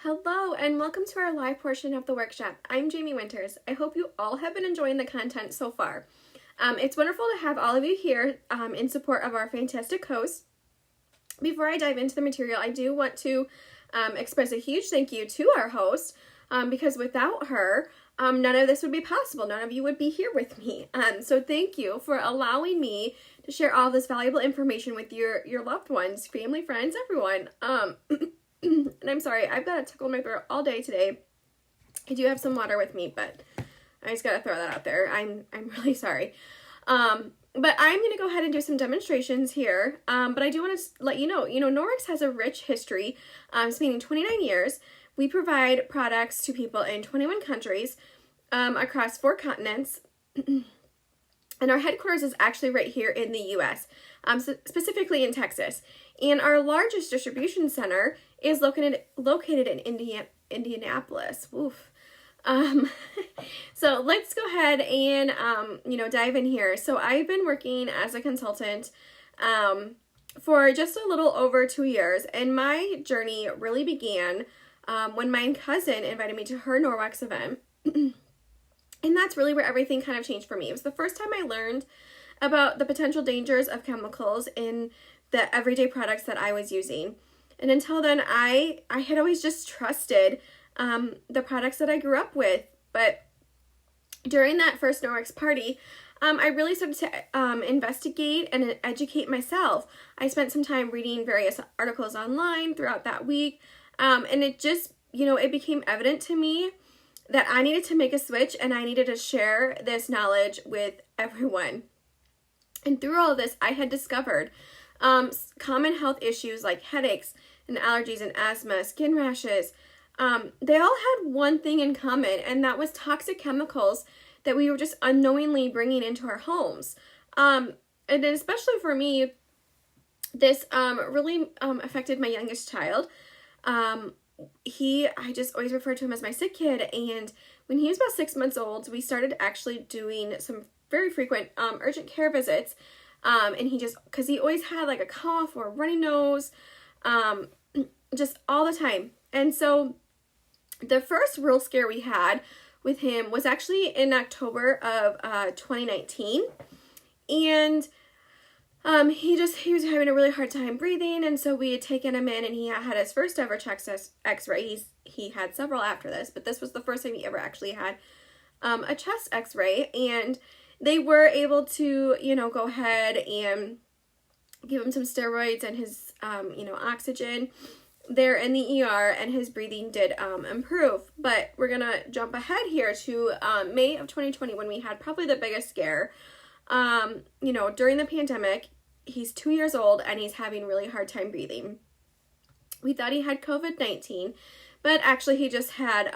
Hello and welcome to our live portion of the workshop. I'm Jamie Winters. I hope you all have been enjoying the content so far. It's wonderful to have all of you here in support of our fantastic host. Before I dive into the material, I do want to express a huge thank you to our host because without her, none of this would be possible. None of you would be here with me. So thank you for allowing me to share all this valuable information with your loved ones, family, friends, everyone. And I'm sorry, I've got a tickle in my throat all day today. I do have some water with me, but I just gotta throw that out there. I'm really sorry. But I'm gonna go ahead and do some demonstrations here. But I do want to let you know, Norwex has a rich history, spanning 29 years. We provide products to people in 21 countries, across 4 continents. And our headquarters is actually right here in the U.S., specifically in Texas. And our largest distribution center is located in Indianapolis. Oof. So let's go ahead and, dive in here. So I've been working as a consultant for just a little over 2 years. And my journey really began when my cousin invited me to her Norwex event. And that's really where everything kind of changed for me. It was the first time I learned about the potential dangers of chemicals in the everyday products that I was using. And until then, I had always just trusted the products that I grew up with. But during that first Norwex party, I really started to investigate and educate myself. I spent some time reading various articles online throughout that week. And it just, it became evident to me that I needed to make a switch and I needed to share this knowledge with everyone. And through all of this, I had discovered common health issues like headaches and allergies and asthma, skin rashes. They all had one thing in common, and that was toxic chemicals that we were just unknowingly bringing into our homes. And then especially for me, this really affected my youngest child. I just always referred to him as my sick kid, and when he was about 6 months old, we started actually doing some very frequent urgent care visits, and because he always had like a cough or a runny nose, just all the time. And so the first real scare we had with him was actually in October of 2019, and he was having a really hard time breathing, and so we had taken him in, and he had his first ever chest x-ray. He had several after this, but this was the first time he ever actually had a chest x-ray, and they were able to, go ahead and give him some steroids and his, oxygen there in the ER, and his breathing did improve. But we're gonna jump ahead here to May of 2020 when we had probably the biggest scare. During the pandemic, he's 2 years old and he's having really hard time breathing. We thought he had COVID-19, but actually he just had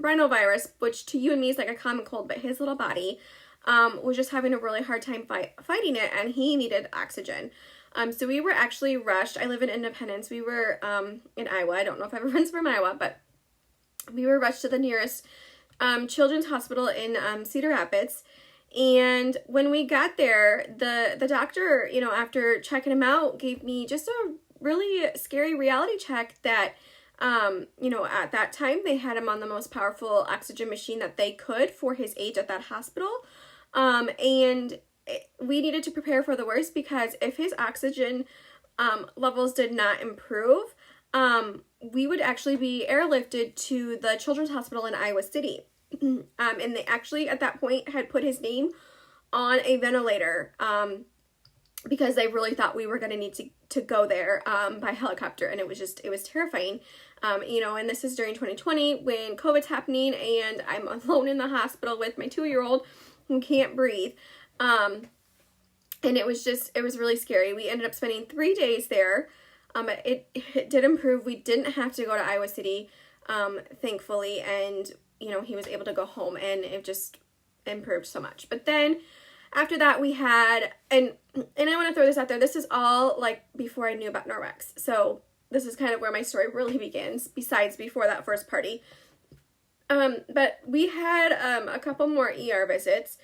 rhinovirus, which to you and me is like a common cold, but his little body was just having a really hard time fighting it, and he needed oxygen. So we were actually rushed. I live in Independence. We were in Iowa. I don't know if everyone's from Iowa, but we were rushed to the nearest children's hospital in Cedar Rapids. And when we got there, the doctor, after checking him out, gave me just a really scary reality check that, at that time they had him on the most powerful oxygen machine that they could for his age at that hospital. And we needed to prepare for the worst, because if his oxygen levels did not improve, we would actually be airlifted to the Children's Hospital in Iowa City. And they actually at that point had put his name on a ventilator because they really thought we were going to need to go there by helicopter, and it was terrifying. And this is during 2020 when COVID's happening, and I'm alone in the hospital with my 2-year-old who can't breathe. And it was really scary. We ended up spending 3 days there. It did improve. We didn't have to go to Iowa City, thankfully, and he was able to go home, and it just improved so much. But then after that we had, and I want to throw this out there, this is all like before I knew about Norwex. So this is kind of where my story really begins, besides before that first party. But we had a couple more ER visits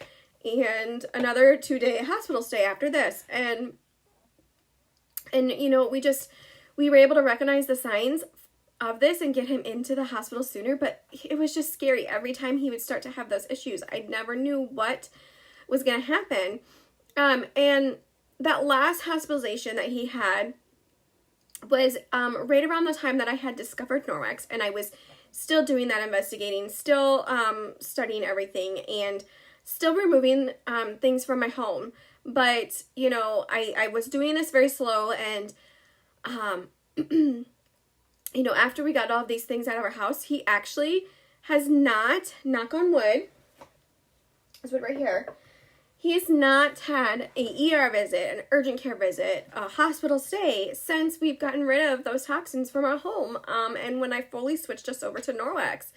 and another 2-day hospital stay after this. And we were able to recognize the signs of this and get him into the hospital sooner, but it was just scary. Every time he would start to have those issues, I never knew what was going to happen. And that last hospitalization that he had was right around the time that I had discovered Norwex, and I was still doing that investigating, still studying everything, and still removing things from my home. But, you know, I was doing this very slow, and, you know, after we got all of these things out of our house, he actually has not, knock on wood, this wood right here, he has not had a ER visit, an urgent care visit, a hospital stay since we've gotten rid of those toxins from our home, and when I fully switched us over to Norwex.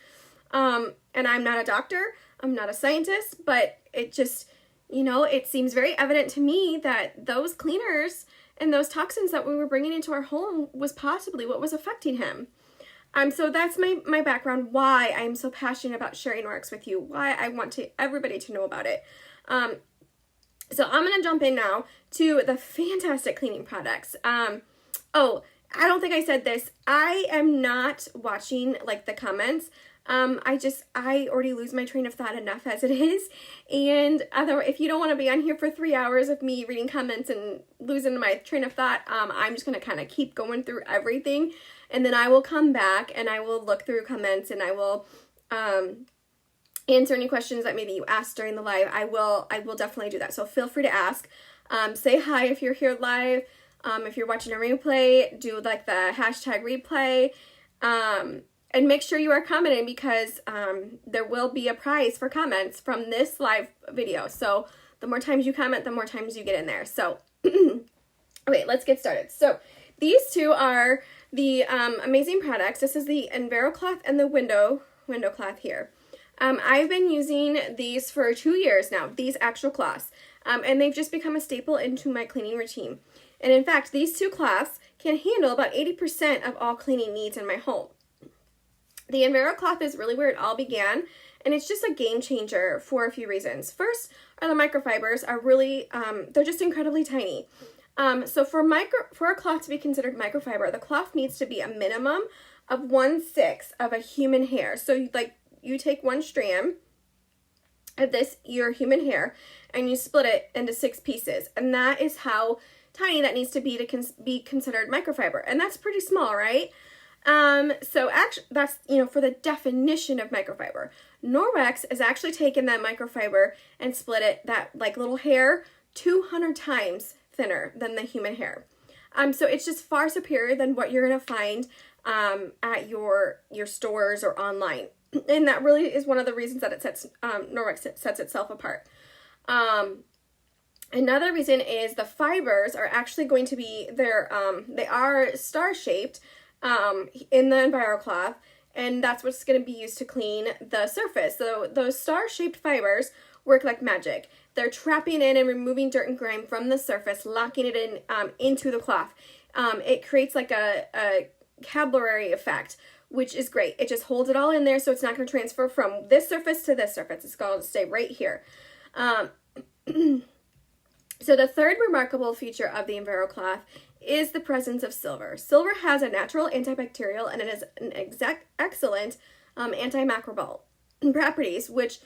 And I'm not a doctor, I'm not a scientist, but it just, you know, it seems very evident to me that those cleaners and those toxins that we were bringing into our home was possibly what was affecting him. So that's my background, why I'm so passionate about sharing Norwex with you, why I want everybody to know about it. So I'm going to jump in now to the fantastic cleaning products. Oh, I don't think I said this. I am not watching like the comments. I already lose my train of thought enough as it is. And if you don't want to be on here for 3 hours of me reading comments and losing my train of thought, I'm just going to kind of keep going through everything. And then I will come back and I will look through comments and I will, answer any questions that maybe you asked during the live. I will definitely do that. So feel free to ask. Say hi if you're here live. If you're watching a replay, do like the hashtag replay. And make sure you are commenting because there will be a prize for comments from this live video. So the more times you comment, the more times you get in there. So, okay, let's get started. So these two are the amazing products. This is the EnviroCloth and the window cloth here. I've been using these for 2 years now, these actual cloths, and they've just become a staple into my cleaning routine. And in fact, these two cloths can handle about 80% of all cleaning needs in my home. The EnviroCloth is really where it all began, and it's just a game changer for a few reasons. First are the microfibers are really, they're just incredibly tiny. So for a cloth to be considered microfiber, the cloth needs to be a minimum of 1/6 of a human hair. So you take one strand of your human hair, and you split it into 6 pieces. And that is how tiny that needs to be be considered microfiber. And that's pretty small, right? So actually, that's, for the definition of microfiber. Norwex has actually taken that microfiber and split it, that little hair, 200 times thinner than the human hair. So it's just far superior than what you're going to find at your stores or online. And that really is one of the reasons that Norwex sets itself apart. Another reason is the fibers are actually going to be they are star-shaped in the EnviroCloth, and that's what's going to be used to clean the surface. So those star-shaped fibers work like magic. They're trapping in and removing dirt and grime from the surface, locking it in into the cloth. It creates like a capillary effect, which is great. It just holds it all in there, so it's not going to transfer from this surface to this surface. It's going to stay right here. So the third remarkable feature of the EnviroCloth is the presence of silver. Silver has a natural antibacterial and it has an excellent antimicrobial properties, which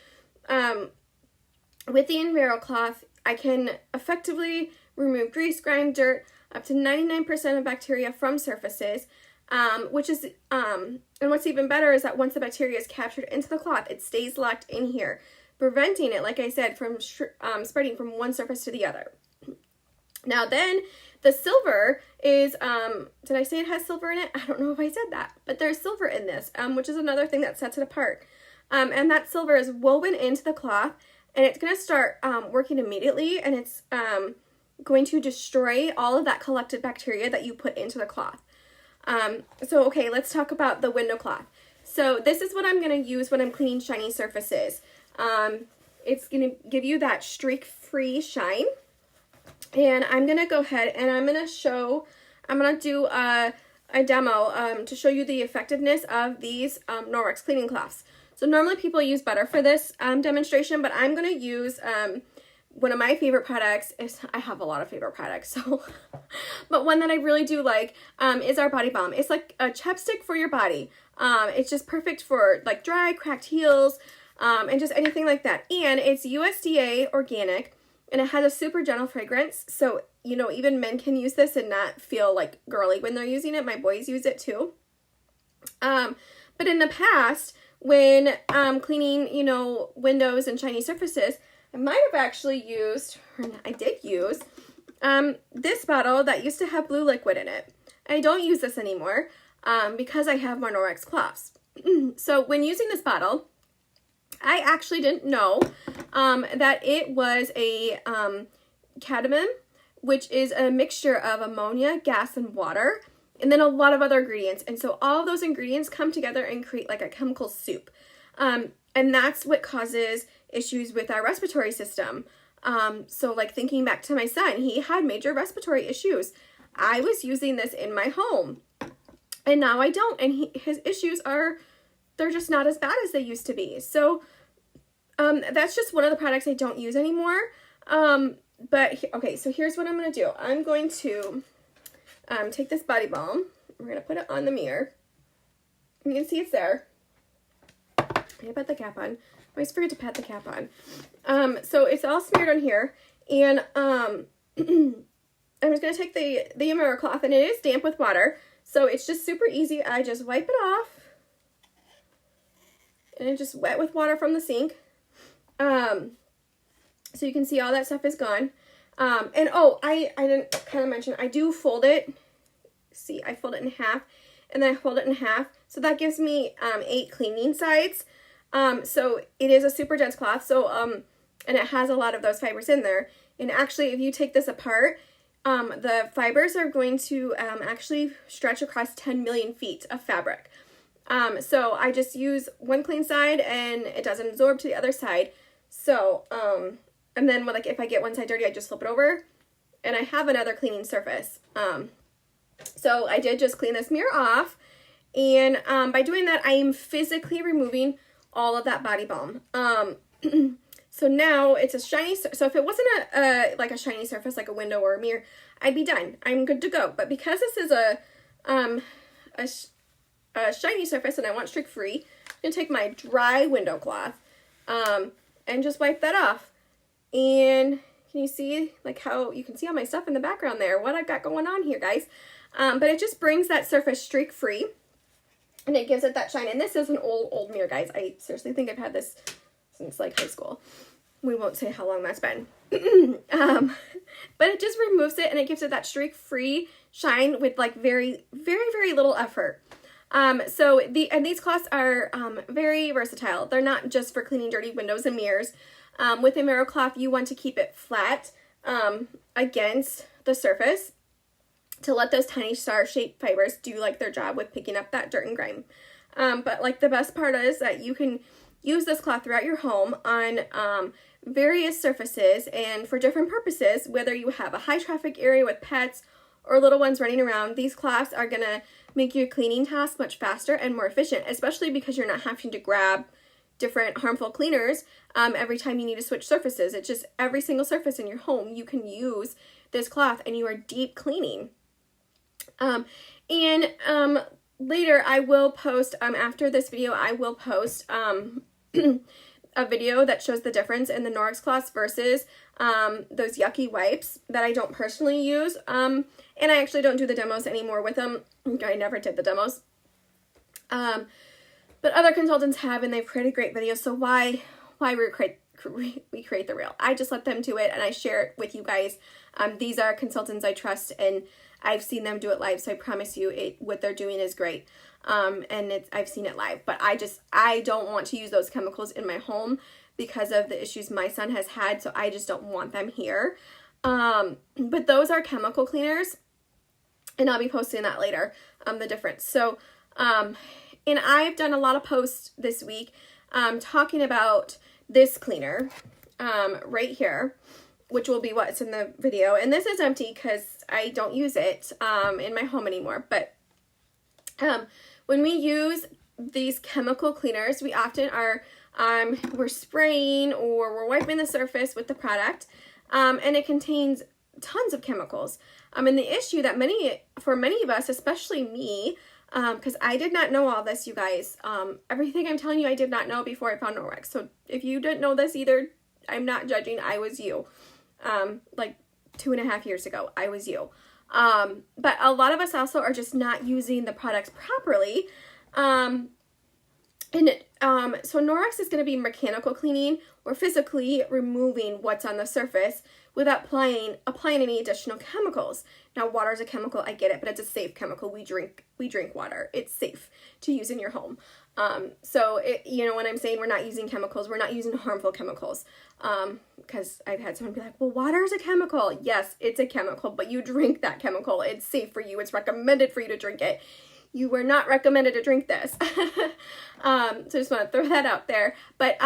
with the EnviroCloth, I can effectively remove grease, grime, dirt, up to 99% of bacteria from surfaces, which is, and what's even better is that once the bacteria is captured into the cloth, it stays locked in here, preventing it, like I said, from spreading from one surface to the other. Now then, the silver is, did I say it has silver in it? I don't know if I said that, but there's silver in this, which is another thing that sets it apart. And that silver is woven into the cloth, and it's going to start working immediately, and it's going to destroy all of that collected bacteria that you put into the cloth. Okay, let's talk about the window cloth. So this is what I'm going to use when I'm cleaning shiny surfaces. It's going to give you that streak-free shine. And I'm going to go ahead and I'm going to do a demo to show you the effectiveness of these Norwex cleaning cloths. So normally people use butter for this demonstration, but I'm going to use one of my favorite products is, I have a lot of favorite products, so, but one that I really do like is our Body Balm. It's like a chapstick for your body. It's just perfect for like dry, cracked heels, and just anything like that. And it's USDA organic, and it has a super gentle fragrance. So, you know, even men can use this and not feel like girly when they're using it. My boys use it too. But in the past, when cleaning, you know, windows and shiny surfaces, I might have actually used, or I did use, this bottle that used to have blue liquid in it. I don't use this anymore because I have more Norwex cloths. So when using this bottle, I actually didn't know that it was a cadmium, which is a mixture of ammonia, gas, and water, and then a lot of other ingredients. And so all of those ingredients come together and create like a chemical soup. And that's what causes issues with our respiratory system. So like thinking back to my son, he had major respiratory issues. I was using this in my home, and now I don't. And his issues are, they're just not as bad as they used to be. So that's just one of the products I don't use anymore. But okay, so here's what I'm going to do. I'm going to take this Body Balm. We're going to put it on the mirror. You can see it's there. I put the cap on. I always forget to pat the cap on. So it's all smeared on here. And I'm just going to take the mirror cloth, and it is damp with water. So it's just super easy. I just wipe it off. And it's just wet with water from the sink. So you can see all that stuff is gone. And oh, I didn't kind of mention, I do fold it. See, I fold it in half, and then I fold it in half. So that gives me 8 cleaning sides. So it is a super dense cloth. So, and it has a lot of those fibers in there. And actually, if you take this apart, the fibers are going to actually stretch across 10 million feet of fabric. So I just use one clean side, and it doesn't absorb to the other side. So, and then like if I get one side dirty, I just flip it over, and I have another cleaning surface. So I did just clean this mirror off, and by doing that, I am physically removing all of that Body Balm. So now it's a shiny, so if it wasn't like a shiny surface, like a window or a mirror, I'd be done. I'm good to go. But because this is a shiny surface and I want streak free, I'm gonna take my dry window cloth, and just wipe that off. And can you see like how you can see all my stuff in the background there, what I've got going on here, guys. But it just brings that surface streak free, and it gives it that shine. And this is an old mirror, guys. I seriously think I've had this since like high school. We won't say how long that's been. But it just removes it, and it gives it that streak free shine with like very, very, very little effort. So these cloths are very versatile. They're not just for cleaning dirty windows and mirrors. With a mirror cloth, you want to keep it flat against the surface to let those tiny star-shaped fibers do like their job with picking up that dirt and grime. But like the best part is that you can use this cloth throughout your home on various surfaces and for different purposes, whether you have a high traffic area with pets or little ones running around. These cloths are going to make your cleaning task much faster and more efficient, especially because you're not having to grab different harmful cleaners every time you need to switch surfaces. It's just every single surface in your home, you can use this cloth and you are deep cleaning. Later I will post, after this video, I will post a video that shows the difference in the Norwex cloths versus those yucky wipes that I don't personally use. And I actually don't do the demos anymore with them. I never did the demos. But other consultants have, and they've created great videos. So why recreate the reel? I just let them do it, and I share it with you guys. These are consultants I trust, and I've seen them do it live. So I promise you, what they're doing is great. And I've seen it live, but I don't want to use those chemicals in my home because of the issues my son has had. So I just don't want them here. But those are chemical cleaners, and I'll be posting that later, the difference. So, and I've done a lot of posts this week, talking about this cleaner, right here, which will be what's in the video. And this is empty because I don't use it, in my home anymore. But, when we use these chemical cleaners, we often are we're spraying or we're wiping the surface with the product, and it contains tons of chemicals. And the issue that for many of us, especially me, because I did not know all this, you guys. Everything I'm telling you, I did not know before I found Norwex. So if you didn't know this either, I'm not judging. I was you. Like 2.5 years ago, I was you. But a lot of us also are just not using the products properly. So Norwex is going to be mechanical cleaning or physically removing what's on the surface without applying any additional chemicals. Now, water is a chemical, I get it, but it's a safe chemical. We drink water. It's safe to use in your home. When I'm saying we're not using chemicals, we're not using harmful chemicals. Because I've had someone be like, well, water is a chemical. Yes, it's a chemical, but you drink that chemical. It's safe for you. It's recommended for you to drink it. You were not recommended to drink this. So I just want to throw that out there. But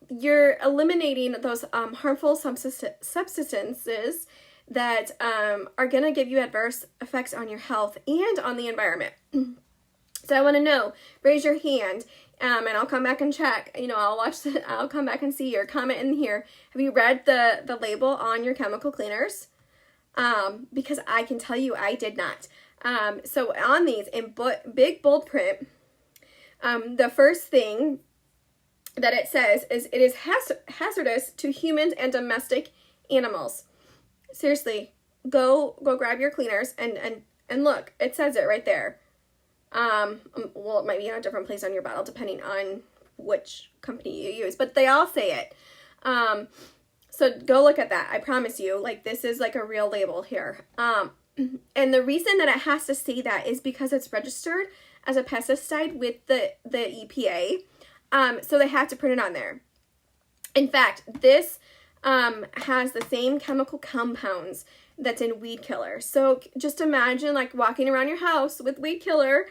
you're eliminating those harmful substances that are going to give you adverse effects on your health and on the environment. So I want to know, raise your hand, and I'll come back and check. I'll come back and see your comment in here. Have you read the label on your chemical cleaners? Because I can tell you I did not. So on these, in big bold print, the first thing that it says is it is hazardous to humans and domestic animals. Seriously, go grab your cleaners and look, it says it right there. Well, it might be in a different place on your bottle depending on which company you use, but they all say it. So go look at that. I promise you, like, this is like a real label here. And the reason that it has to say that is because it's registered as a pesticide with the EPA. So they have to print it on there. In fact, this has the same chemical compounds that's in weed killer. So just imagine like walking around your house with weed killer,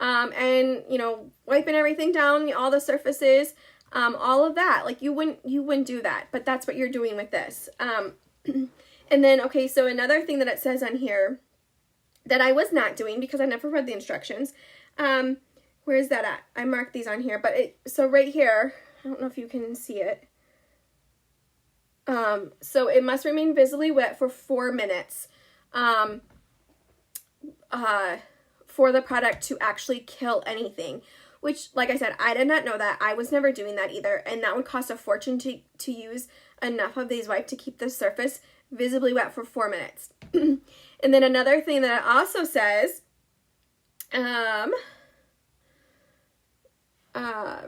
and wiping everything down, all the surfaces, all of that. Like you wouldn't do that, but that's what you're doing with this. And then, okay, so another thing that it says on here that I was not doing because I never read the instructions. Where is that at? I marked these on here, but so right here, I don't know if you can see it. So it must remain visibly wet for 4 minutes for the product to actually kill anything, which, like I said, I did not know that. I was never doing that either, and that would cost a fortune to use enough of these wipes to keep the surface visibly wet for 4 minutes. And then another thing that it also says,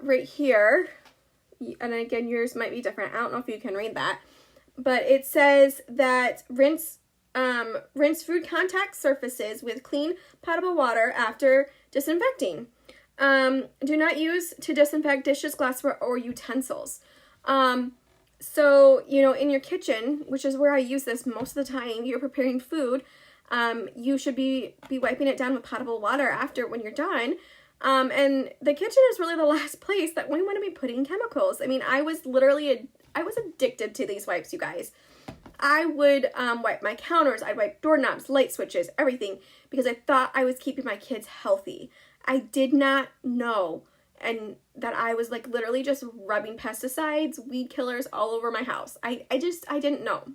right here, and again, yours might be different. I don't know if you can read that, but it says that rinse food contact surfaces with clean potable water after disinfecting. Do not use to disinfect dishes, glassware, or utensils. So, in your kitchen, which is where I use this most of the time, you're preparing food, you should be wiping it down with potable water after when you're done. And the kitchen is really the last place that we want to be putting chemicals. I mean, I was addicted to these wipes, you guys. I would wipe my counters, I'd wipe doorknobs, light switches, everything, because I thought I was keeping my kids healthy. I did not know and that I was like literally just rubbing pesticides, weed killers all over my house. I didn't know.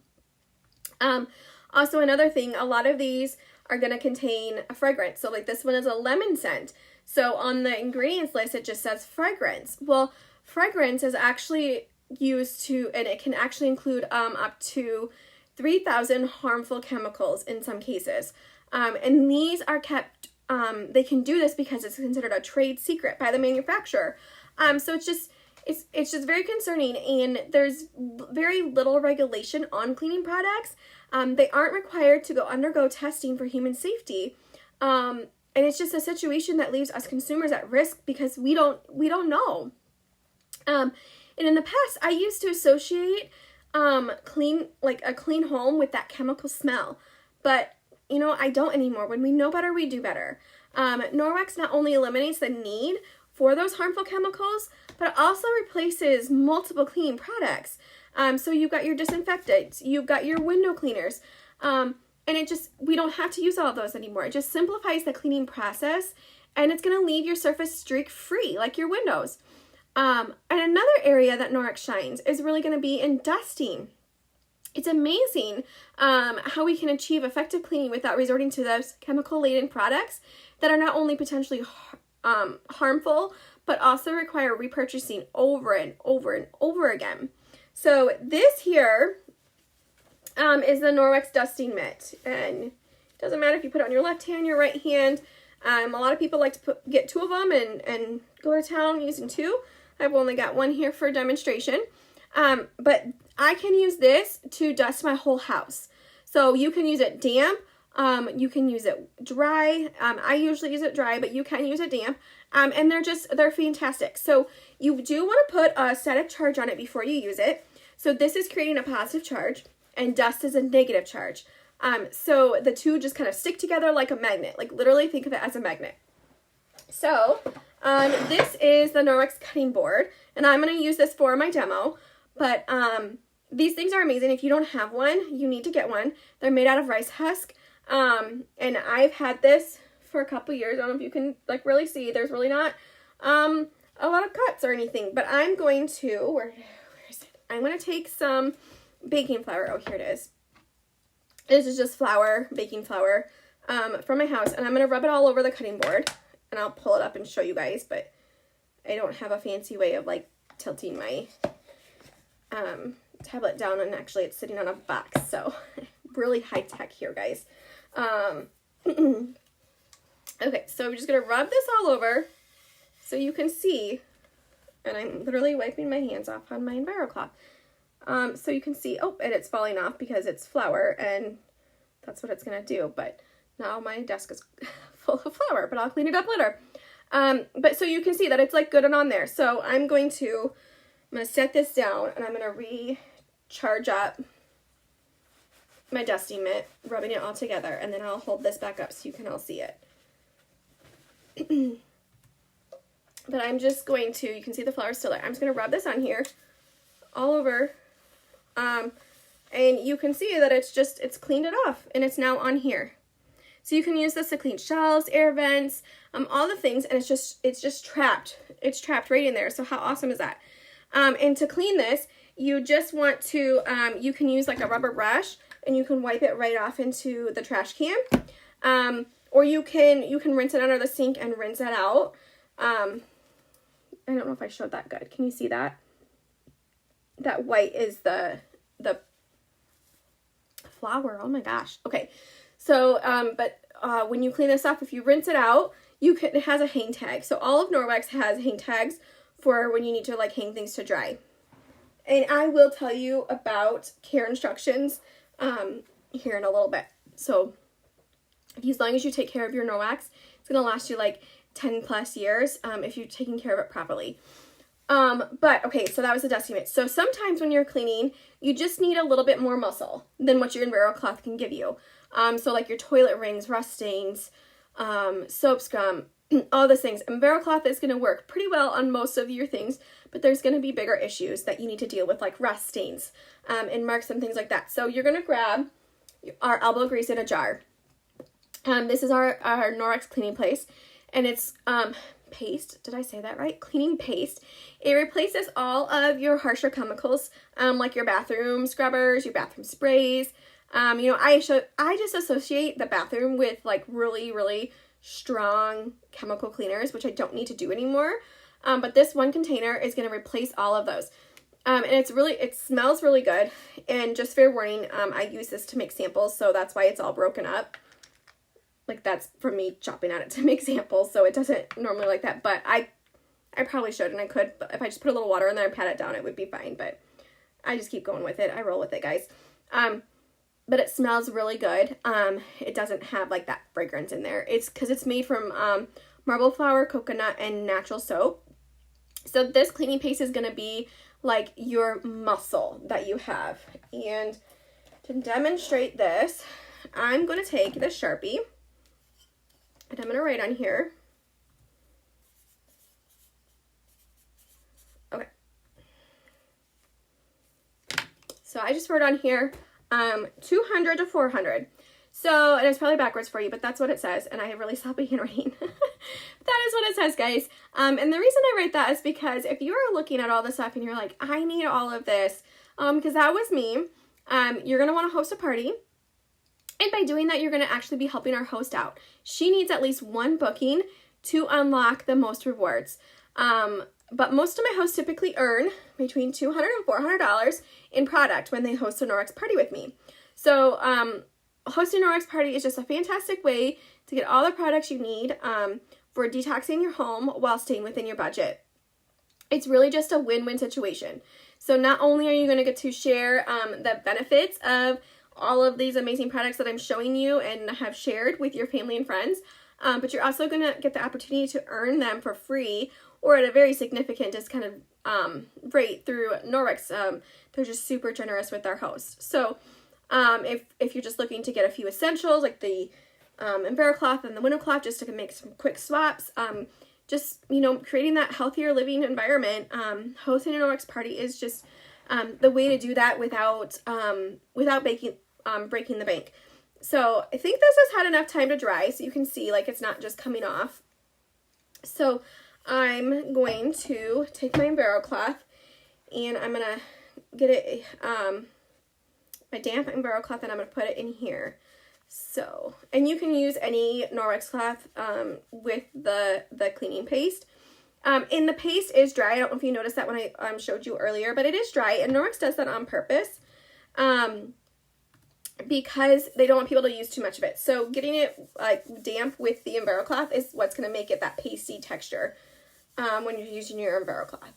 Also, another thing, a lot of these are going to contain a fragrance. So like this one is a lemon scent. So on the ingredients list, it just says fragrance. Well, fragrance is actually used to, and it can actually include up to 3,000 harmful chemicals in some cases. And these are kept, they can do this because it's considered a trade secret by the manufacturer. So it's just very concerning, and there's very little regulation on cleaning products. They aren't required to undergo testing for human safety. And it's just a situation that leaves us consumers at risk because we don't know. And in the past, I used to associate a clean home with that chemical smell. But, I don't anymore. When we know better, we do better. Norwex not only eliminates the need for those harmful chemicals, but it also replaces multiple cleaning products. So you've got your disinfectants, you've got your window cleaners, and we don't have to use all of those anymore. It just simplifies the cleaning process, and it's going to leave your surface streak free, like your windows. And another area that Norwex shines is really going to be in dusting. It's amazing how we can achieve effective cleaning without resorting to those chemical-laden products that are not only potentially harmful, but also require repurchasing over and over and over again. So this here is the Norwex dusting mitt, and it doesn't matter if you put it on your left hand, your right hand. A lot of people like to get two of them and go to town using two. I've only got one here for demonstration. But I can use this to dust my whole house. So you can use it damp. You can use it dry. I usually use it dry, but you can use it damp. And they're fantastic. So you do want to put a static charge on it before you use it. So this is creating a positive charge and dust is a negative charge. So the two just kind of stick together like a magnet. Like literally think of it as a magnet. So this is the Norwex cutting board, and I'm going to use this for my demo. But these things are amazing. If you don't have one, you need to get one. They're made out of rice husk. And I've had this for a couple years. I don't know if you can like really see. There's really not a lot of cuts or anything. But I'm going to, where is it? I'm going to take some baking flour. Oh, here it is. This is just flour, baking flour from my house. And I'm going to rub it all over the cutting board. And I'll pull it up and show you guys. But I don't have a fancy way of like tilting my tablet down, and actually it's sitting on a box, so really high tech here, guys. Okay, so we're just gonna rub this all over so you can see, and I'm literally wiping my hands off on my EnviroCloth. So you can see, oh, and it's falling off because it's flour, and that's what it's gonna do. But now my desk is full of flour, but I'll clean it up later. But so you can see that it's like good and on there. So I'm going to set this down, and I'm going to recharge up my dusting mitt, rubbing it all together, and then I'll hold this back up so you can all see it. But I'm just going to, you can see the flour still there. I'm just going to rub this on here all over, and you can see that it's cleaned it off, and it's now on here. So you can use this to clean shelves, air vents, all the things, and it's just trapped. It's trapped right in there. So how awesome is that? And to clean this, you just want to, you can use like a rubber brush, and you can wipe it right off into the trash can. Or you can rinse it under the sink and rinse it out. I don't know if I showed that good. Can you see that? That white is the flour. Oh my gosh. Okay. So, when you clean this up, if you rinse it out, it has a hang tag. So all of Norwex has hang tags for when you need to like hang things to dry. And I will tell you about care instructions here in a little bit. So as long as you take care of your Norwex, it's going to last you like 10 plus years if you're taking care of it properly. But okay, so that was the dusting mitt. So sometimes when you're cleaning, you just need a little bit more muscle than what your EnviroCloth can give you. So like your toilet rings, rust stains, soap scum, all those things. EnviroCloth is going to work pretty well on most of your things, but there's going to be bigger issues that you need to deal with, like rust stains and marks and things like that. So you're going to grab our elbow grease in a jar. This is our Norwex cleaning paste, and it's paste. Did I say that right? Cleaning paste. It replaces all of your harsher chemicals, like your bathroom scrubbers, your bathroom sprays. I just associate the bathroom with like really, really strong chemical cleaners, which I don't need to do anymore. But this one container is going to replace all of those. And it smells really good. And just fair warning, I use this to make samples, so that's why it's all broken up. Like that's from me chopping at it to make samples, so it doesn't normally like that. But I probably should, and I could, but if I just put a little water in there and pat it down, it would be fine. But I just keep going with it. I roll with it, guys. But it smells really good. It doesn't have like that fragrance in there. It's because it's made from marble flour, coconut, and natural soap. So this cleaning paste is going to be like your muscle that you have. And to demonstrate this, I'm going to take the Sharpie, and I'm going to write on here. Okay. So I just wrote on here 200 to 400. So, and it's probably backwards for you, but that's what it says. And I have really sloppy handwriting. That is what it says, guys. And the reason I write that is because if you are looking at all this stuff and you're like, I need all of this, because that was me, you're going to want to host a party. And by doing that, you're going to actually be helping our host out. She needs at least one booking to unlock the most rewards. But most of my hosts typically earn between $200 and $400 in product when they host a Norwex party with me. So hosting a Norwex party is just a fantastic way to get all the products you need for detoxing your home while staying within your budget. It's really just a win-win situation. So not only are you going to get to share the benefits of all of these amazing products that I'm showing you and have shared with your family and friends, but you're also going to get the opportunity to earn them for free or at a very significant discounted rate through Norwex. They're just super generous with their hosts. So if you're just looking to get a few essentials like the EnviroCloth and the WindowCloth just to make some quick swaps, just, you know, creating that healthier living environment, hosting a Norwex party is just the way to do that without breaking the bank. So I think this has had enough time to dry so you can see like it's not just coming off. So I'm going to take my EnviroCloth and I'm going to get it, my damp EnviroCloth, and I'm going to put it in here. So, and you can use any Norwex cloth with the cleaning paste. And the paste is dry. I don't know if you noticed that when I showed you earlier, but it is dry, and Norwex does that on purpose because they don't want people to use too much of it. So getting it like damp with the EnviroCloth is what's going to make it that pasty texture when you're using your EnviroCloth.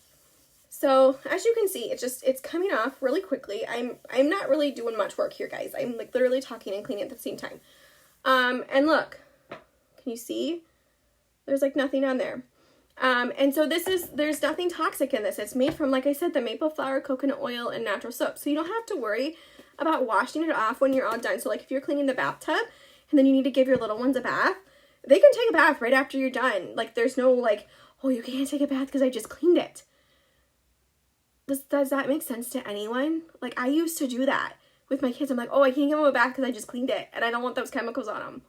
So as you can see, it's coming off really quickly. I'm not really doing much work here, guys. I'm like literally talking and cleaning at the same time. And look, can you see? There's like nothing on there. And so there's nothing toxic in this. It's made from, like I said, the maple flour, coconut oil, and natural soap. So you don't have to worry about washing it off when you're all done. So like if you're cleaning the bathtub and then you need to give your little ones a bath, they can take a bath right after you're done. Like there's no like, oh, you can't take a bath because I just cleaned it. Does that make sense to anyone? Like I used to do that with my kids. I'm like, oh, I can't give them a bath because I just cleaned it and I don't want those chemicals on them.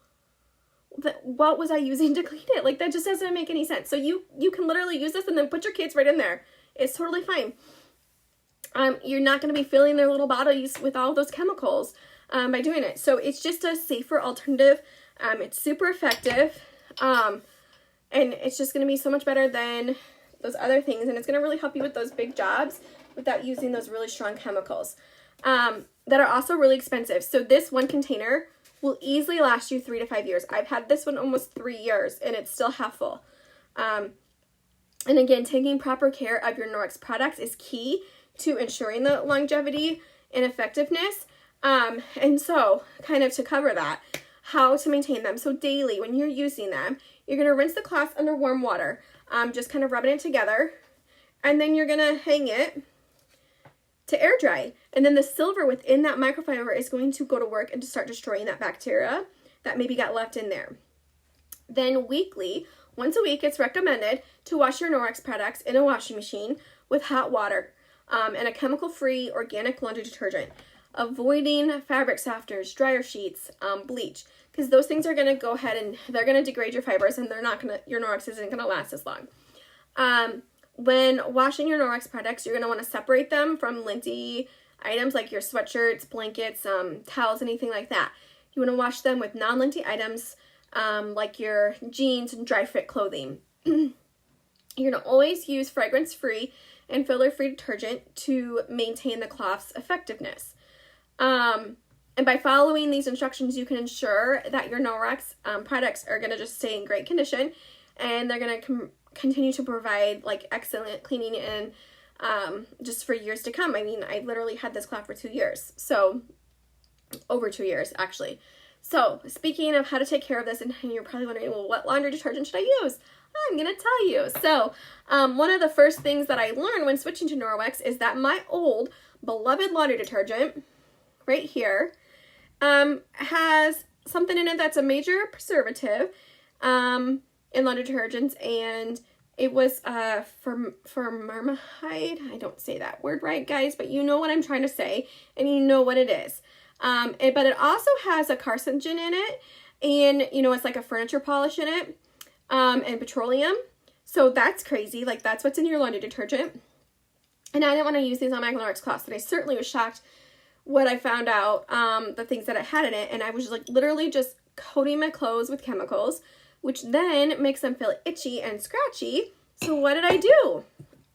What was I using to clean it? Like that just doesn't make any sense. So you can literally use this and then put your kids right in there. It's totally fine. You're not going to be filling their little bodies with all those chemicals by doing it. So it's just a safer alternative. It's super effective. And it's just going to be so much better than those other things. And it's going to really help you with those big jobs without using those really strong chemicals that are also really expensive. So this one container will easily last you 3 to 5 years. I've had this one almost 3 years and it's still half full. And again, taking proper care of your Norwex products is key to ensuring the longevity and effectiveness. And so kind of to cover that, how to maintain them. So daily when you're using them, you're going to rinse the cloth under warm water, just kind of rubbing it together. And then you're going to hang it to air dry. And then the silver within that microfiber is going to go to work and to start destroying that bacteria that maybe got left in there. Then weekly, once a week, it's recommended to wash your Norwex products in a washing machine with hot water and a chemical-free organic laundry detergent, avoiding fabric softeners, dryer sheets, bleach, because those things are going to go ahead and they're going to degrade your fibers and your Norwex isn't going to last as long. When washing your Norwex products, you're going to want to separate them from linty items like your sweatshirts, blankets, towels, anything like that. You want to wash them with non-linty items like your jeans and dry fit clothing. You're going to always use fragrance-free and filler-free detergent to maintain the cloth's effectiveness. And by following these instructions, you can ensure that your Norwex products are going to just stay in great condition and they're going to continue to provide like excellent cleaning and just for years to come. I mean, I literally had this cloth for 2 years. So over 2 years actually. So speaking of how to take care of this, and you're probably wondering, well, what laundry detergent should I use? I'm going to tell you. So one of the first things that I learned when switching to Norwex is that my old beloved laundry detergent right here has something in it that's a major preservative in laundry detergents, and it was formaldehyde. I don't say that word right, guys, but you know what I'm trying to say, and you know what it is. But it also has a carcinogen in it, and you know it's like a furniture polish in it. and petroleum. So that's crazy. Like, that's what's in your laundry detergent. And I didn't want to use these on my Norwex cloths, and I certainly was shocked when I found out the things that it had in it. And I was like literally just coating my clothes with chemicals, which then makes them feel itchy and scratchy. So what did I do?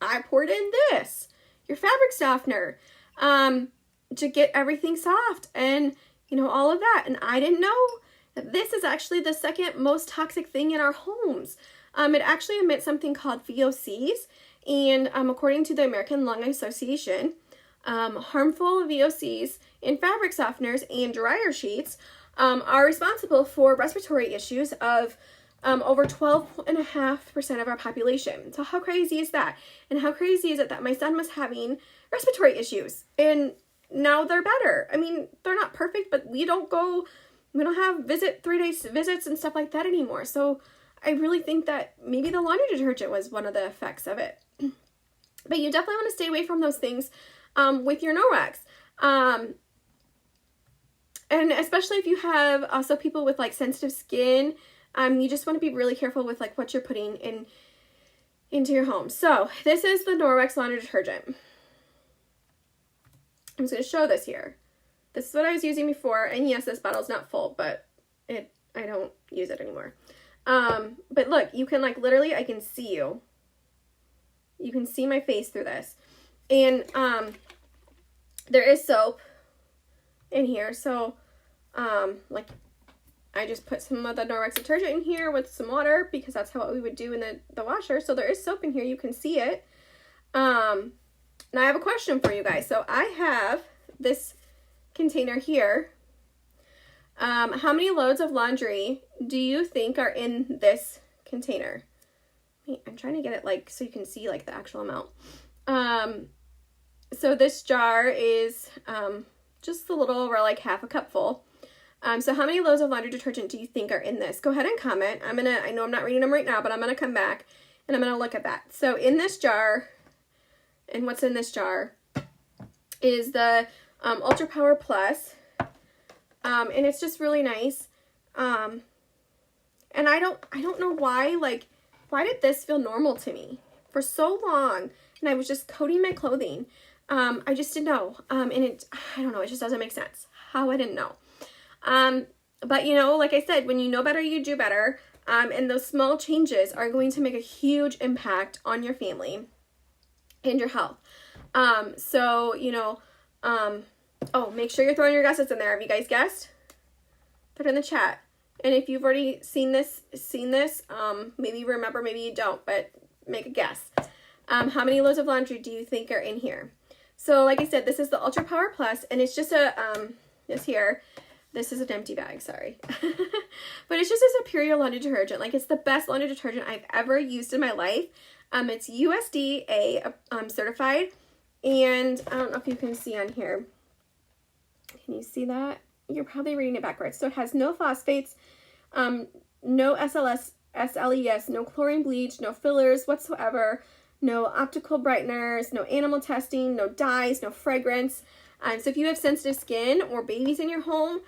I poured in this, your fabric softener, to get everything soft and, you know, all of that. And I didn't know that this is actually the second most toxic thing in our homes. It actually emits something called VOCs. And according to the American Lung Association, harmful VOCs in fabric softeners and dryer sheets are responsible for respiratory issues of over 12.5% of our population. So how crazy is that? And how crazy is it that my son was having respiratory issues and now they're better? I mean, they're not perfect, but we don't have 3-day visits and stuff like that anymore. So I really think that maybe the laundry detergent was one of the effects of it. But you definitely want to stay away from those things with your Norwex. And especially if you have also people with like sensitive skin, you just want to be really careful with like what you're putting into your home. So this is the Norwex laundry detergent. I'm just going to show this here. This is what I was using before. And yes, this bottle's not full, but I don't use it anymore. But look, you can like literally, I can see you. You can see my face through this. And there is soap in here. So like I just put some of the Norwex detergent in here with some water because that's how we would do in the washer. So there is soap in here. You can see it. And I have a question for you guys. So I have this container here. How many loads of laundry do you think are in this container? I'm trying to get it like so you can see like the actual amount. So this jar is just a little over like half a cup full. So how many loads of laundry detergent do you think are in this? Go ahead and comment. I know I'm not reading them right now, but I'm gonna come back and I'm gonna look at that. So in this jar, and what's in this jar is the Ultra Power Plus. And it's just really nice. And I don't know why, like, why did this feel normal to me for so long? And I was just coating my clothing. I just didn't know. And I don't know, it just doesn't make sense how I didn't know. But you know, like I said, when you know better, you do better. And those small changes are going to make a huge impact on your family and your health. So, you know, oh, make sure you're throwing your guesses in there. Have you guys guessed? Put it in the chat. And if you've already seen this, maybe you remember, maybe you don't, but make a guess. How many loads of laundry do you think are in here? So like I said, this is the Ultra Power Plus, and it's just this is an empty bag, sorry. But it's just a superior laundry detergent. Like, it's the best laundry detergent I've ever used in my life. It's USDA certified, and I don't know if you can see on here. Can you see that? You're probably reading it backwards. So it has no phosphates, no SLES, no chlorine bleach, no fillers whatsoever, no optical brighteners, no animal testing, no dyes, no fragrance. So if you have sensitive skin or babies in your home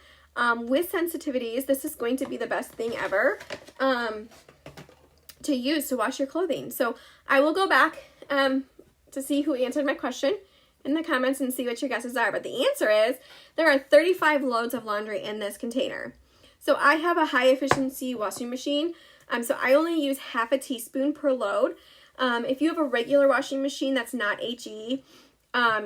with sensitivities, this is going to be the best thing ever to use to wash your clothing. So I will go back to see who answered my question in the comments and see what your guesses are. But the answer is there are 35 loads of laundry in this container. So I have a high efficiency washing machine. So I only use half a teaspoon per load. If you have a regular washing machine that's not HE,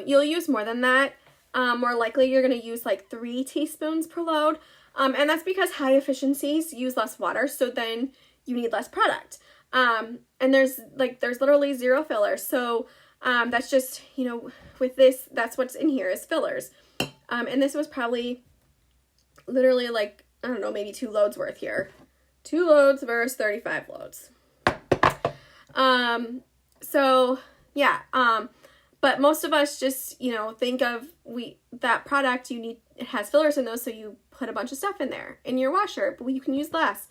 you'll use more than that. More likely you're going to use like 3 teaspoons per load. And that's because high efficiencies use less water. So then you need less product. And there's literally 0 fillers. So that's just, you know, with this, that's what's in here is fillers. And this was probably literally like, I don't know, maybe 2 loads worth here. 2 loads versus 35 loads. So yeah, but most of us just, you know, think of that product it has fillers in those, so you put a bunch of stuff in there in your washer, but you can use less,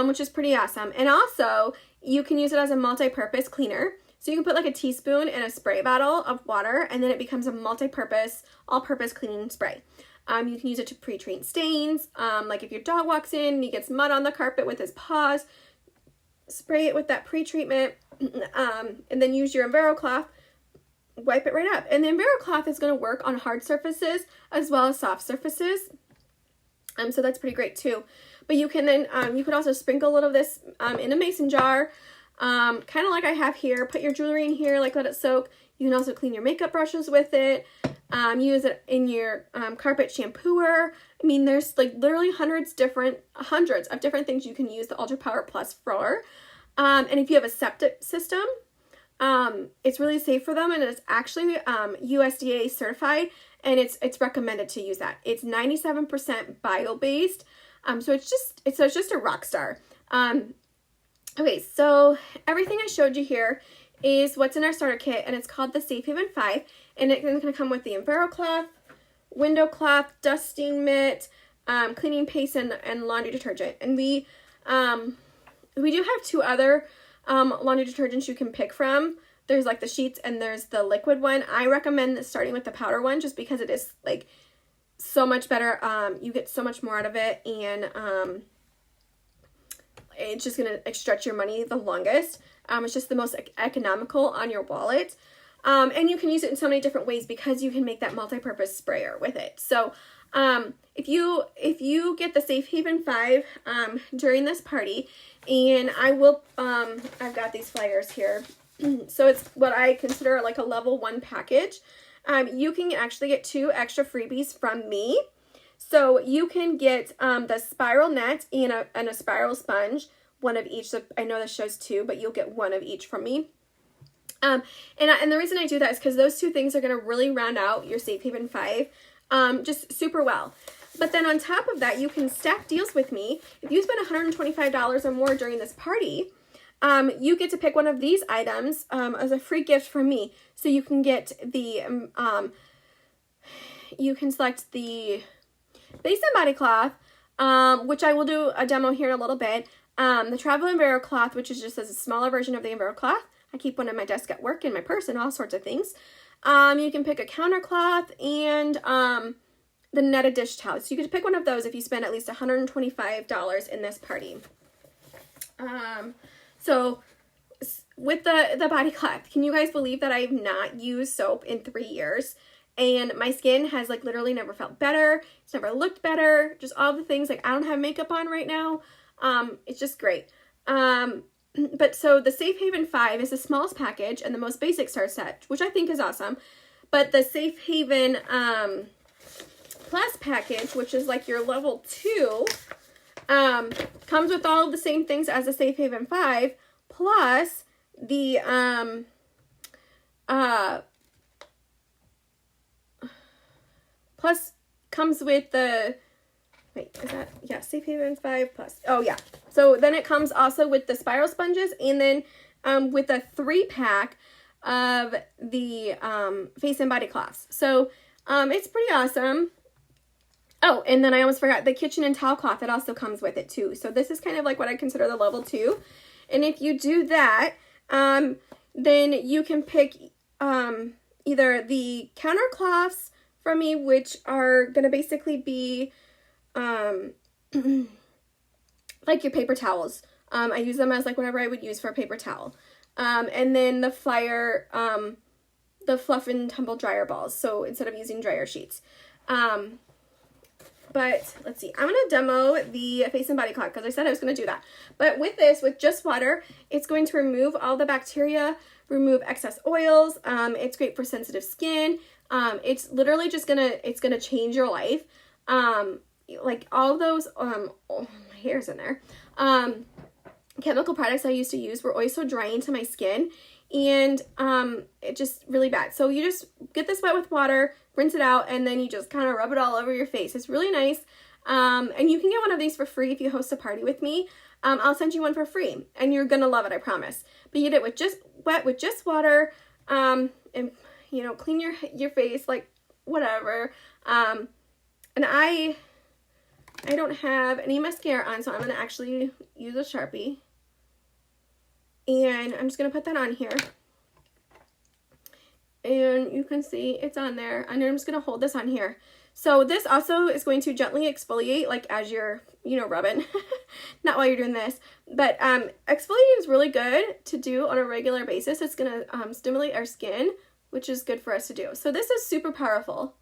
which is pretty awesome. And also you can use it as a multi-purpose cleaner. So you can put like a teaspoon in a spray bottle of water, and then it becomes a multi-purpose, all-purpose cleaning spray. You can use it to pre-treat stains. Like if your dog walks in and he gets mud on the carpet with his paws, spray it with that pre-treatment, and then use your Enviro cloth, wipe it right up. And the Enviro cloth is going to work on hard surfaces as well as soft surfaces. So that's pretty great too. But you can then, you could also sprinkle a little of this in a mason jar, kind of like I have here. Put your jewelry in here, like let it soak. You can also clean your makeup brushes with it. Use it in your carpet shampooer. I mean, there's like literally hundreds of different things you can use the Ultra Power Plus for. And if you have a septic system, it's really safe for them, and it's actually USDA certified, and it's recommended to use that. It's 97% bio-based, so it's just a rock star. Okay, so everything I showed you here is what's in our starter kit, and it's called the Safe Haven 5, and it's going to come with the Enviro cloth, window cloth, dusting mitt, cleaning paste, and laundry detergent. And we do have 2 other laundry detergents you can pick from. There's like the sheets and there's the liquid one. I recommend starting with the powder one just because it is like so much better. You get so much more out of it, and it's just going to stretch your money the longest. It's just the most economical on your wallet. And you can use it in so many different ways because you can make that multi-purpose sprayer with it. So if you get the Safe Haven 5 during this party, and I will, I've got these flyers here. So it's what I consider like a level 1 package. You can actually get 2 extra freebies from me. So you can get the spiral net and a spiral sponge, one of each. So I know this shows 2, but you'll get 1 of each from me. And the reason I do that is because those 2 things are going to really round out your Safe Haven 5 just super well. But then on top of that, you can stack deals with me. If you spend $125 or more during this party, you get to pick one of these items as a free gift from me. So you can get the, you can select the Face and Body Cloth, which I will do a demo here in a little bit. The Travel Enviro Cloth, which is just a smaller version of the Enviro Cloth. I keep one in my desk at work, in my purse, and all sorts of things. You can pick a counter cloth and the netted dish towel. So you get to pick one of those if you spend at least $125 in this party. So with the body cloth, can you guys believe that I've not used soap in 3 years? And my skin has like literally never felt better. It's never looked better. Just all the things, like I don't have makeup on right now. It's just great. But so the Safe Haven 5 is the smallest package and the most basic start set, which I think is awesome. But the Safe Haven Plus package, which is like your level 2, comes with all of the same things as the Safe Haven 5, plus the plus comes with the, wait, is that, yeah, Safe Haven 5 plus, oh yeah. So then it comes also with the spiral sponges, and then with a 3-pack of the face and body cloths. So it's pretty awesome. Oh, and then I almost forgot the kitchen and towel cloth. It also comes with it too. So this is kind of like what I consider the level 2. And if you do that, then you can pick either the counter cloths from me, which are going to basically be like your paper towels. I use them as like whatever I would use for a paper towel. And then the flyer, the fluff and tumble dryer balls. So instead of using dryer sheets. But let's see, I'm going to demo the face and body cloth because I said I was going to do that. But with this, with just water, it's going to remove all the bacteria, remove excess oils. It's great for sensitive skin. It's literally just it's going to change your life. Like all those, oh, my hair's in there. Chemical products I used to use were always so drying to my skin, and it's just really bad. So you just get this wet with water, rinse it out, and then you just kind of rub it all over your face. It's really nice. And you can get one of these for free if you host a party with me. I'll send you one for free, and you're gonna love it, I promise. But you get it with just water, and you know, clean your face, like whatever. And I don't have any mascara on, so I'm gonna actually use a Sharpie. And I'm just going to put that on here. And you can see it's on there. And I'm just going to hold this on here. So this also is going to gently exfoliate, like as you're, you know, rubbing, not while you're doing this, but exfoliating is really good to do on a regular basis. It's going to stimulate our skin, which is good for us to do. So this is super powerful.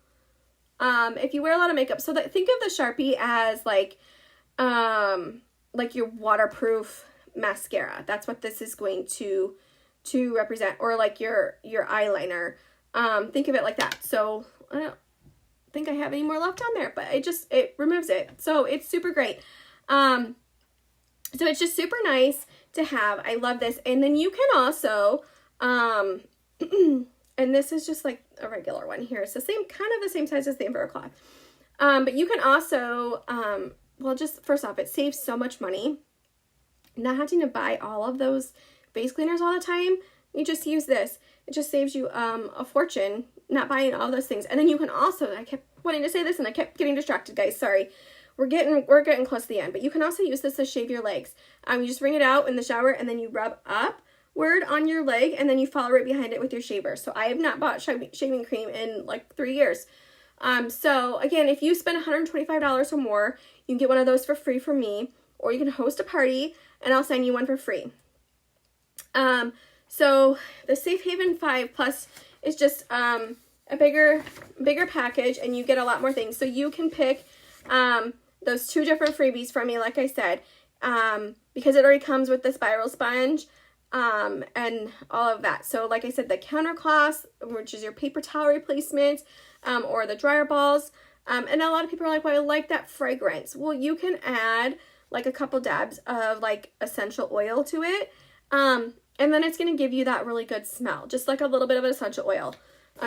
If you wear a lot of makeup, so think of the Sharpie as like your waterproof mascara. That's what this is going to represent, or like your eyeliner. Think of it like that. So I don't think I have any more left on there, but it removes it. So it's super great. So it's just super nice to have. I love this. And then you can also, and this is just like a regular one here. It's the same, kind of the same size as the Envirocloth. But you can also, well, just first off, it saves so much money. Not having to buy all of those face cleaners all the time. You just use this. It just saves you a fortune not buying all those things. And then you can also, I kept wanting to say this and I kept getting distracted, guys. Sorry. We're getting close to the end. But you can also use this to shave your legs. You just wring it out in the shower and then you rub upward on your leg and then you follow right behind it with your shaver. So I have not bought shaving cream in like 3 years. So again, if you spend $125 or more, you can get one of those for free from me, or you can host a party and I'll send you one for free. So the Safe Haven 5 Plus is just a bigger package, and you get a lot more things. So you can pick those 2 different freebies from me, like I said, because it already comes with the spiral sponge and all of that. So like I said, the counter cloths, which is your paper towel replacement, or the dryer balls. And a lot of people are like, well, I like that fragrance. Well, you can add like a couple dabs of like essential oil to it. And then it's going to give you that really good smell, just like a little bit of essential oil.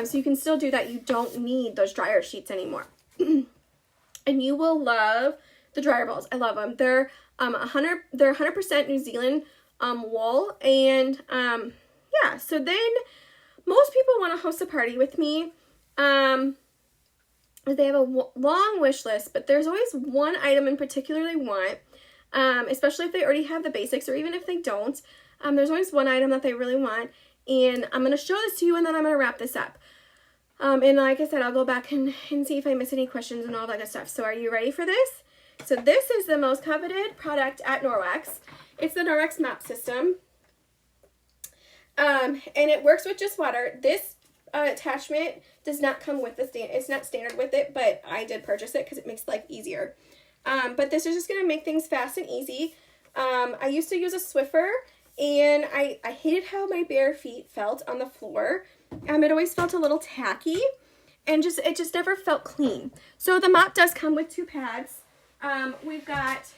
So you can still do that. You don't need those dryer sheets anymore. And you will love the dryer balls. I love them. They're 100% New Zealand wool. And yeah, so then most people want to host a party with me. They have a long wish list, but there's always one item in particular they want, especially if they already have the basics, or even if they don't. There's always one item that they really want, and I'm going to show this to you, and then I'm going to wrap this up. And like I said, I'll go back and see if I miss any questions and all that good stuff. So are you ready for this? So this is the most coveted product at Norwex. It's the Norwex mop system. And it works with just water. This attachment does not come with the stand. It's not standard with it, but I did purchase it because it makes life easier. But this is just going to make things fast and easy. I used to use a Swiffer, and I hated how my bare feet felt on the floor. It always felt a little tacky, and it just never felt clean. So the mop does come with 2 pads. We've got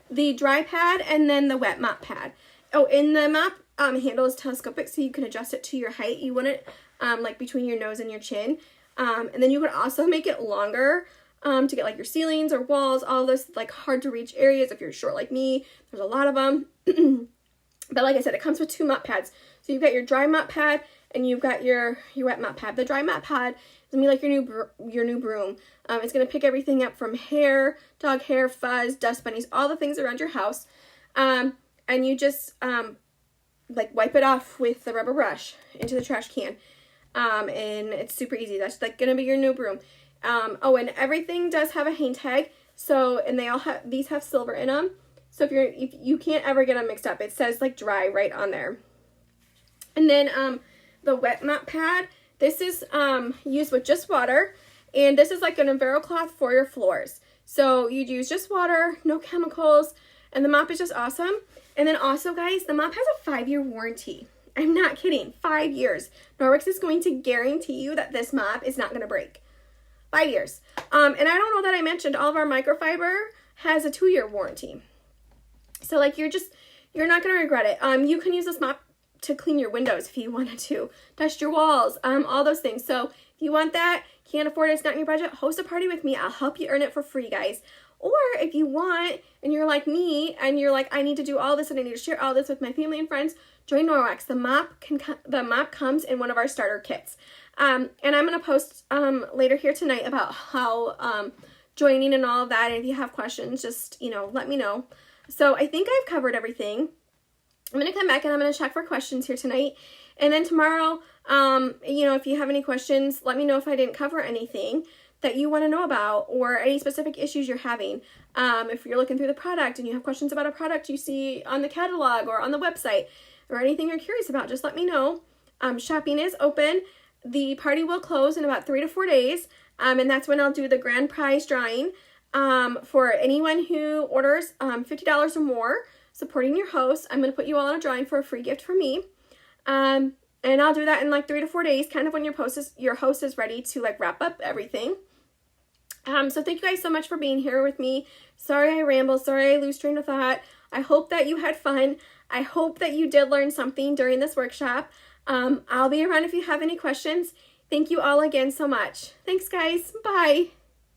the dry pad and then the wet mop pad. Oh, and the mop handle is telescopic, so you can adjust it to your height. You want it like between your nose and your chin. And then you could also make it longer to get like your ceilings or walls, all those like hard to reach areas. If you're short like me, there's a lot of them. But like I said, it comes with 2 mop pads. So you've got your dry mop pad and you've got your wet mop pad. The dry mop pad is gonna be like your new broom. It's gonna pick everything up from hair, dog hair, fuzz, dust bunnies, all the things around your house. And you just like wipe it off with the rubber brush into the trash can. And it's super easy. That's like gonna be your new broom. Oh, and everything does have a hang tag. So, and these have silver in them. So if you can't ever get them mixed up, it says like dry right on there. And then the wet mop pad, this is used with just water, and this is like an Envirocloth for your floors. So you'd use just water, no chemicals, and the mop is just awesome. And then also, guys, the mop has a 5-year warranty. I'm not kidding, 5 years. Norwex is going to guarantee you that this mop is not going to break. 5 years. And I don't know that I mentioned, all of our microfiber has a 2-year warranty. So like you're not going to regret it. You can use this mop to clean your windows if you wanted to, dust your walls, all those things. So if you want that, can't afford it, it's not in your budget, host a party with me. I'll help you earn it for free, guys. Or if you want, and you're like me, and you're like, I need to do all this and I need to share all this with my family and friends, join Norwex. The mop comes in one of our starter kits. And I'm going to post later here tonight about how joining and all of that. And if you have questions, just, let me know. So I think I've covered everything. I'm going to come back and I'm going to check for questions here tonight. And then tomorrow, if you have any questions, let me know if I didn't cover anything. that you want to know about, or any specific issues you're having. If you're looking through the product and you have questions about a product you see on the catalog or on the website, or anything you're curious about, just let me know. Shopping is open. The party will close in about 3 to 4 days, and that's when I'll do the grand prize drawing for anyone who orders $50 or more supporting your host. I'm going to put you all on a drawing for a free gift from me. And I'll do that in like 3 to 4 days, kind of when your host is ready to like wrap up everything. So thank you guys so much for being here with me. Sorry I ramble. Sorry I lose train of thought. I hope that you had fun. I hope that you did learn something during this workshop. I'll be around if you have any questions. Thank you all again so much. Thanks, guys. Bye.